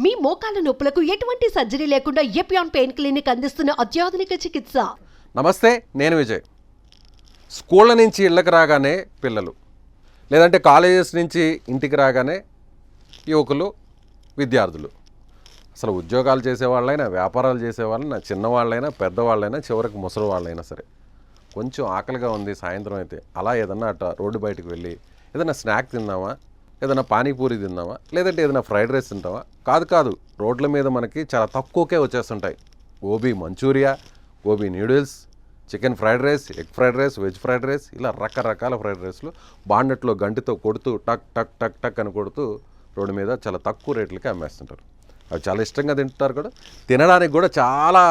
మీ మోకాల నొప్పులకు ఎటువంటి సర్జరీ లేకుండా ఎపియాన్ పెయిన్ క్లినిక్ అందిస్తున్న అత్యాధునిక చికిత్స. నమస్తే, నేను విజయ్. స్కూళ్ళ నుంచి ఇళ్ళకి రాగానే పిల్లలు, లేదంటే కాలేజెస్ నుంచి ఇంటికి రాగానే యువకులు, విద్యార్థులు, అసలు ఉద్యోగాలు చేసేవాళ్ళైనా, వ్యాపారాలు చేసేవాళ్ళైనా, చిన్నవాళ్ళైనా, పెద్దవాళ్ళైనా, చివరికి ముసలి వాళ్ళైనా సరే కొంచెం ఆకలిగా ఉంది సాయంత్రం అయితే అలా ఏదన్నా అట్ట రోడ్డు బయటకు వెళ్ళి ఏదైనా స్నాక్ తిందామా, ఏదైనా పానీపూరి తిందామా, లేదంటే ఏదైనా ఫ్రైడ్ రైస్ తింటామా? కాదు, రోడ్ల మీద మనకి చాలా తక్కువకే వచ్చేస్తుంటాయి. Gobi Manchurian, gobi noodles, chicken fried rice, egg fried rice, veg fried rice, ఇలా రకరకాల ఫ్రైడ్ రైస్లు బాండెట్లో గంటితో కొడుతూ టక్ టక్ టక్ టక్ అని కొడుతూ రోడ్డు మీద చాలా తక్కువ రేట్లకి అమ్మేస్తుంటారు. అవి చాలా ఇష్టంగా తింటారు కూడా, తినడానికి కూడా చాలా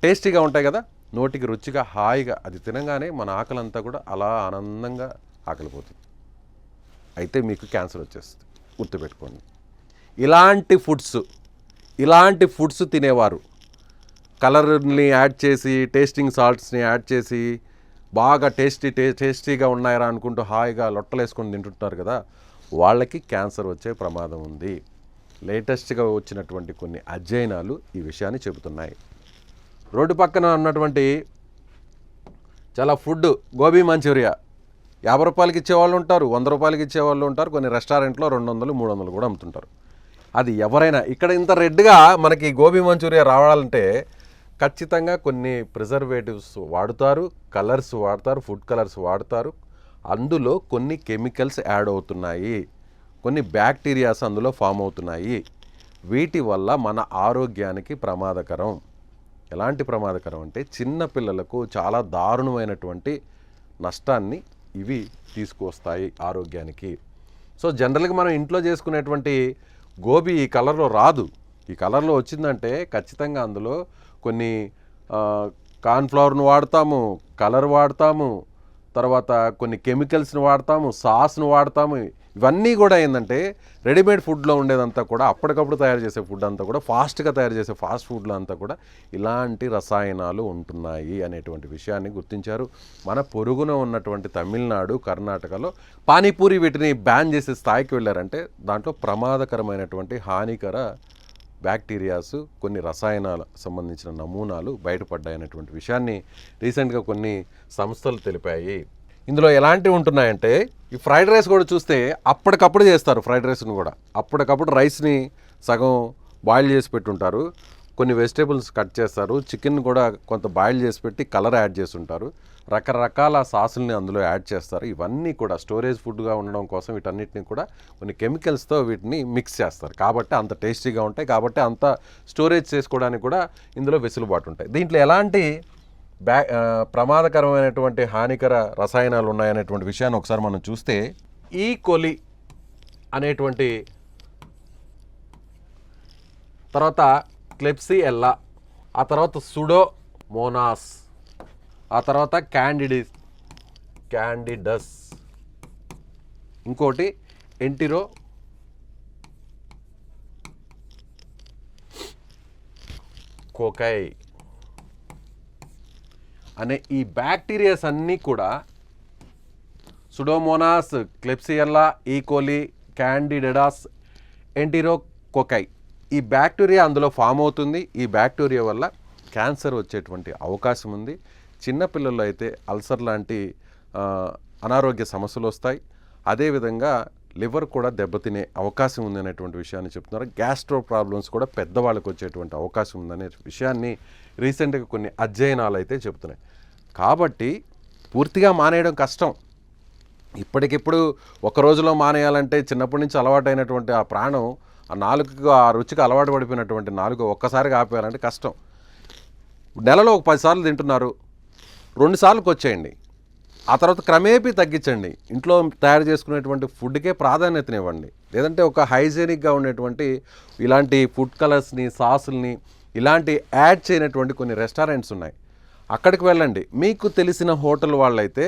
టేస్టీగా ఉంటాయి కదా, నోటికి రుచిగా హాయిగా. అది తినగానే మన ఆకలంతా కూడా అలా ఆనందంగా ఆకలిపోతుంది. అయితే మీకు క్యాన్సర్ వచ్చేస్తుంది, గుర్తుపెట్టుకోండి. ఇలాంటి ఫుడ్స్ తినేవారు కలర్ని యాడ్ చేసి, టేస్టింగ్ సాల్ట్స్ని యాడ్ చేసి బాగా టేస్టీగా ఉన్నాయరా అనుకుంటూ హాయిగా లొట్టలేసుకొని తింటుంటారు కదా, వాళ్ళకి క్యాన్సర్ వచ్చే ప్రమాదం ఉంది. లేటెస్ట్గా వచ్చినటువంటి కొన్ని అధ్యయనాలు ఈ విషయాన్ని చెబుతున్నాయి. రోడ్డు పక్కన ఉన్నటువంటి చాలా ఫుడ్, గోబీ మంచూరియా 50 రూపాయలకి ఇచ్చేవాళ్ళు ఉంటారు, 100 రూపాయలకి ఇచ్చేవాళ్ళు ఉంటారు, కొన్ని రెస్టారెంట్లో 200, 300 కూడా అమ్ముతుంటారు. అది ఎవరైనా ఇక్కడ ఇంత రెడ్గా మనకి గోబీ మంచూరియా రావాలంటే ఖచ్చితంగా కొన్ని ప్రిజర్వేటివ్స్ వాడుతారు, కలర్స్ వాడతారు, ఫుడ్ కలర్స్ వాడతారు. అందులో కొన్ని కెమికల్స్ యాడ్ అవుతున్నాయి, కొన్ని బ్యాక్టీరియాస్ అందులో ఫామ్ అవుతున్నాయి. వీటి వల్ల మన ఆరోగ్యానికి ప్రమాదకరం. ఎలాంటి ప్రమాదకరం అంటే చిన్న పిల్లలకు చాలా దారుణమైనటువంటి నష్టాన్ని ఇవి తీసుకువస్తాయి ఆరోగ్యానికి. సో జనరల్గా మనం ఇంట్లో చేసుకునేటువంటి గోబీ ఈ కలర్లో రాదు. ఈ కలర్లో వచ్చిందంటే ఖచ్చితంగా అందులో కొన్ని కార్న్ఫ్లవర్ను వాడతాము, కలర్ వాడతాము, తర్వాత కొన్ని కెమికల్స్ని వాడతాము, సాస్ను వాడతాము. ఇవన్నీ కూడా ఏంటంటే రెడీమేడ్ ఫుడ్లో ఉండేదంతా కూడా, అప్పటికప్పుడు తయారు చేసే ఫుడ్ అంతా కూడా, ఫాస్ట్గా తయారు చేసే ఫాస్ట్ ఫుడ్లో అంతా కూడా ఇలాంటి రసాయనాలు ఉంటున్నాయి అనేటువంటి విషయాన్ని గుర్తించారు. మన పొరుగున ఉన్నటువంటి తమిళనాడు, కర్ణాటకలో పానీపూరి వీటిని బ్యాన్ చేసే స్థాయికి వెళ్ళారంటే దాంట్లో ప్రమాదకరమైనటువంటి హానికర బ్యాక్టీరియాస్, కొన్ని రసాయనాల సంబంధించిన నమూనాలు బయటపడ్డాయనేటువంటి విషయాన్ని రీసెంట్గా కొన్ని సంస్థలు తెలిపాయి. ఇందులో ఎలాంటివి ఉంటున్నాయంటే, ఈ ఫ్రైడ్ రైస్ కూడా చూస్తే అప్పటికప్పుడు చేస్తారు. ఫ్రైడ్ రైస్ను కూడా అప్పటికప్పుడు రైస్ని సగం బాయిల్ చేసి పెట్టుంటారు, కొన్ని వెజిటేబుల్స్ కట్ చేస్తారు, చికెన్ కూడా కొంత బాయిల్ చేసి పెట్టి కలర్ యాడ్ చేస్తుంటారు, రకరకాల సాసుల్ని అందులో యాడ్ చేస్తారు. ఇవన్నీ కూడా స్టోరేజ్ ఫుడ్గా ఉండడం కోసం వీటన్నిటిని కూడా కొన్ని కెమికల్స్తో వీటిని మిక్స్ చేస్తారు. కాబట్టి అంత టేస్టీగా ఉంటాయి, కాబట్టి అంత స్టోరేజ్ చేసుకోవడానికి కూడా ఇందులో వెసులుబాటు ఉంటాయి. దీంట్లో ఎలాంటి ప్రమాదకరమైనటువంటి హానికర రసాయనాలు ఉన్నాయనేటువంటి విషయాన్ని ఒకసారి మనం చూస్తే, ఈ కోలి అనేటువంటి, తర్వాత క్లెప్సియెల్లా, ఆ తర్వాత సుడోమోనాస్, ఆ తర్వాత క్యాండిడస్, ఇంకోటి ఎంటిరో కోకై అనే ఈ బ్యాక్టీరియాస్ అన్నీ కూడా, సుడోమోనాస్, క్లెప్సియెల్లా, ఈకోలి, క్యాండిడస్, ఎంటిరోకోకై, ఈ బ్యాక్టీరియా అందులో ఫామ్ అవుతుంది. ఈ బ్యాక్టీరియా వల్ల క్యాన్సర్ వచ్చేటువంటి అవకాశం ఉంది. చిన్నపిల్లల్లో అయితే అల్సర్ లాంటి అనారోగ్య సమస్యలు వస్తాయి. అదేవిధంగా లివర్ కూడా దెబ్బతినే అవకాశం ఉంది అనేటువంటి విషయాన్ని చెప్తున్నారు. గ్యాస్ట్రో ప్రాబ్లమ్స్ కూడా పెద్దవాళ్ళకి వచ్చేటువంటి అవకాశం ఉందనే విషయాన్ని రీసెంట్గా కొన్ని అధ్యయనాలు అయితే చెప్తున్నాయి. కాబట్టి పూర్తిగా మానేయడం కష్టం. ఇప్పటికిప్పుడు ఒక రోజులో మానేయాలంటే చిన్నప్పటి నుంచి అలవాటైనటువంటి ఆ ప్రాణం, ఆ నాలుగుకు, ఆ రుచికి అలవాటు పడిపోయినటువంటి నాలుగు ఒక్కసారిగా ఆపేయాలంటే కష్టం. నెలలో ఒక 10 సార్లు తింటున్నారు, 2 సార్లకు వచ్చేయండి. ఆ తర్వాత క్రమేపీ తగ్గించండి. ఇంట్లో తయారు చేసుకునేటువంటి ఫుడ్కే ప్రాధాన్యతనివ్వండి. లేదంటే ఒక హైజీనిక్గా ఉండేటువంటి ఇలాంటి ఫుడ్ కలర్స్ని, సాసుల్ని ఇలాంటి యాడ్ చేయనటువంటి కొన్ని రెస్టారెంట్స్ ఉన్నాయి, అక్కడికి వెళ్ళండి. మీకు తెలిసిన హోటల్ వాళ్ళైతే,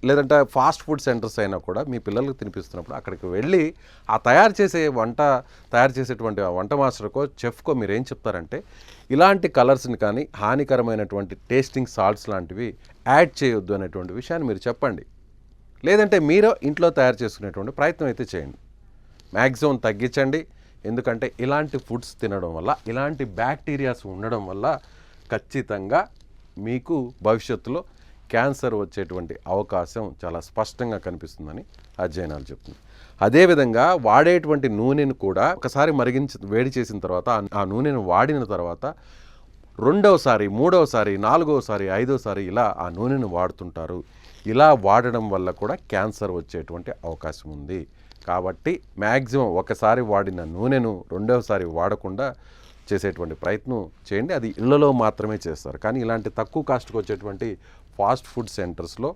లేదంటే ఫాస్ట్ ఫుడ్ సెంటర్స్ అయినా కూడా మీ పిల్లలకు తినిపిస్తున్నప్పుడు అక్కడికి వెళ్ళి ఆ తయారు చేసేటువంటి వంట మాస్టర్కో, చెఫ్కో మీరు ఏం చెప్తారంటే, ఇలాంటి కలర్స్ని కానీ హానికరమైనటువంటి టేస్టింగ్ సాల్ట్స్ లాంటివి యాడ్ చేయొద్దు అనేటువంటి విషయాన్ని మీరు చెప్పండి. లేదంటే మీరు ఇంట్లో తయారు చేసుకునేటువంటి ప్రయత్నం అయితే చేయండి. మ్యాక్సిమం తగ్గించండి. ఎందుకంటే ఇలాంటి ఫుడ్స్ తినడం వల్ల, ఇలాంటి బ్యాక్టీరియాస్ ఉండడం వల్ల ఖచ్చితంగా మీకు భవిష్యత్తులో క్యాన్సర్ వచ్చేటువంటి అవకాశం చాలా స్పష్టంగా కనిపిస్తుందని అధ్యయనాలు చెప్తున్నాయి. అదేవిధంగా వాడేటువంటి నూనెను కూడా ఒకసారి వేడి చేసిన తర్వాత ఆ నూనెను వాడిన తర్వాత రెండవసారి, మూడవసారి, నాలుగవసారి, ఐదవసారి ఇలా ఆ నూనెను వాడుతుంటారు. ఇలా వాడడం వల్ల కూడా క్యాన్సర్ వచ్చేటువంటి అవకాశం ఉంది. కాబట్టి మ్యాక్సిమం ఒకసారి వాడిన నూనెను రెండవసారి వాడకుండా చేసేటువంటి ప్రయత్నం చేయండి. అది ఇళ్లలో మాత్రమే చేస్తారు. కానీ ఇలాంటి తక్కువ కాస్ట్కి వచ్చేటువంటి ఫాస్ట్ ఫుడ్ సెంటర్స్లో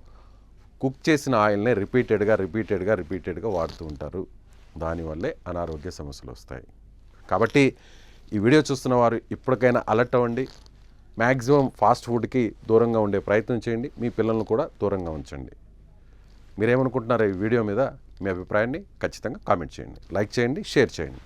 కుక్ చేసిన ఆయిల్నే రిపీటెడ్గా వాడుతూ ఉంటారు. దానివల్లే అనారోగ్య సమస్యలు వస్తాయి. కాబట్టి ఈ వీడియో చూస్తున్న వారు ఇప్పటికైనా అలర్ట్ అవ్వండి. మ్యాక్సిమం ఫాస్ట్ ఫుడ్కి దూరంగా ఉండే ప్రయత్నం చేయండి. మీ పిల్లలను కూడా దూరంగా ఉంచండి. మీరేమనుకుంటున్నారో ఈ వీడియో మీద మీ అభిప్రాయాన్ని ఖచ్చితంగా కామెంట్ చేయండి, లైక్ చేయండి, షేర్ చేయండి.